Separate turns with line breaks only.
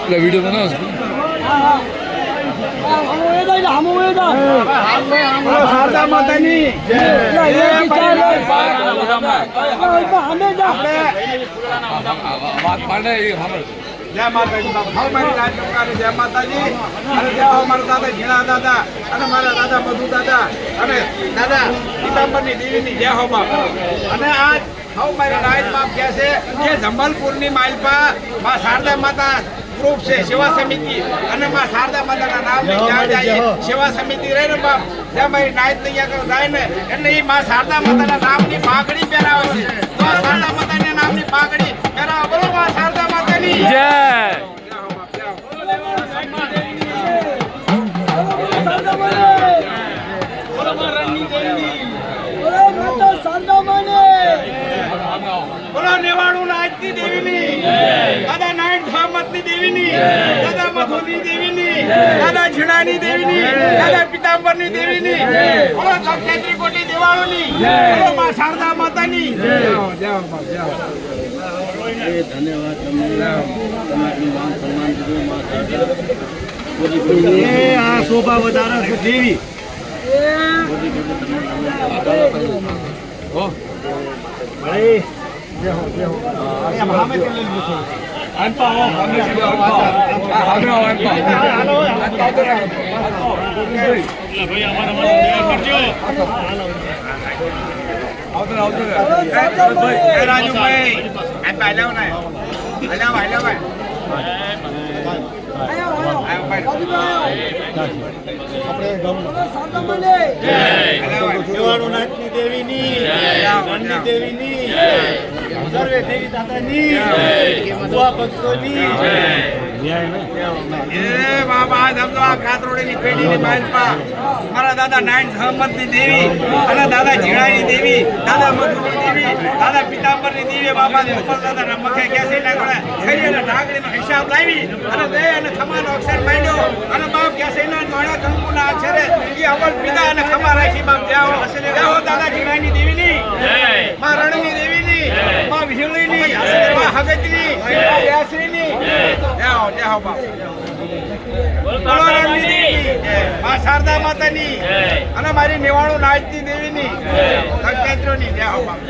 video बनाओ
जय माता जी भाव मारी राजकुमारी जय माता जी अरे जय हो मारा दादा झीणा दादा अने मारा दादा मधु दादा अने दादा पीतांबरनी देवीनी जय हो बाप अने आज भाव मारी राज बाप कैसे ये जंबलपुरनी मालपा मां शारदा माता ग्रुप से सेवा समिति अने मां शारदा माता ना नाम में क्या जाए सेवा समिति रे ने बाप जय मारी नायत तैयार कर जाए ने એટલે ઈ मां शारदा माता ना नाम ની પાઘડી પહેરાવે છે તો શારदा माता ने नाम ની પાઘડી પહેરાવો બોલો मां शारदा माता ની
जय
बोलो नेवाणु नाचती देवीनी दादा नारायण भामतनी देवीनी दादा मधुनी देवीनी दादा झीणानी देवीनी दादा पीतांबरनी देवीनी बोलो सप्तरी कोटी देवाळोनी बोलो मां शारदा मातानी जाओ
धन्यवाद તમારી માન સન્માન દીધું માં
ए आ शोभा વધારે છે દેવી ओ भाई जय हो हम हमें ले लीजिए अनपा हो हमें हमें हो अनपा भाई हमारा कर दियो आओ भाई राजू भाई अनपा लाओ ना हेलो भाई देवाणुनाथनी देवीनी गणनी देवीनी सर्वे देवी दादानी बुआ भक्तोनी ए बाबा आज हम तो आ खातरोडीनी पेढीनी मालपा मारा दादा नारायण सहमतनी देवी અને દાદા ઝીણાની દેવી દાદા મધુની દેવી દાદા પીતાંબરની દેવી બાબા ઉપર દાદા રમખે કેસી નાખોને શરીરના ઢાકડીનો હિસાબ લાવી અને દે અને ખમાનો અક્ષર માંડ્યો અને બાપ કેસીના નોણા કંકુના અક્ષરે ઈ અવલ પીધા અને ખમા રાખી બાપ જાઓ જાઓ દાદા ઝીણાની દેવીની જય માં રણની દેવીની માં વિહળીની માં હગતની માં વ્યાસરીની જાઓ જાઓ બાપ બોલો રણની દેવી માં શારदा માતાની અને મારી નિવાણું નાચતી દેવીની સત્યત્રોની જાઓ બાપ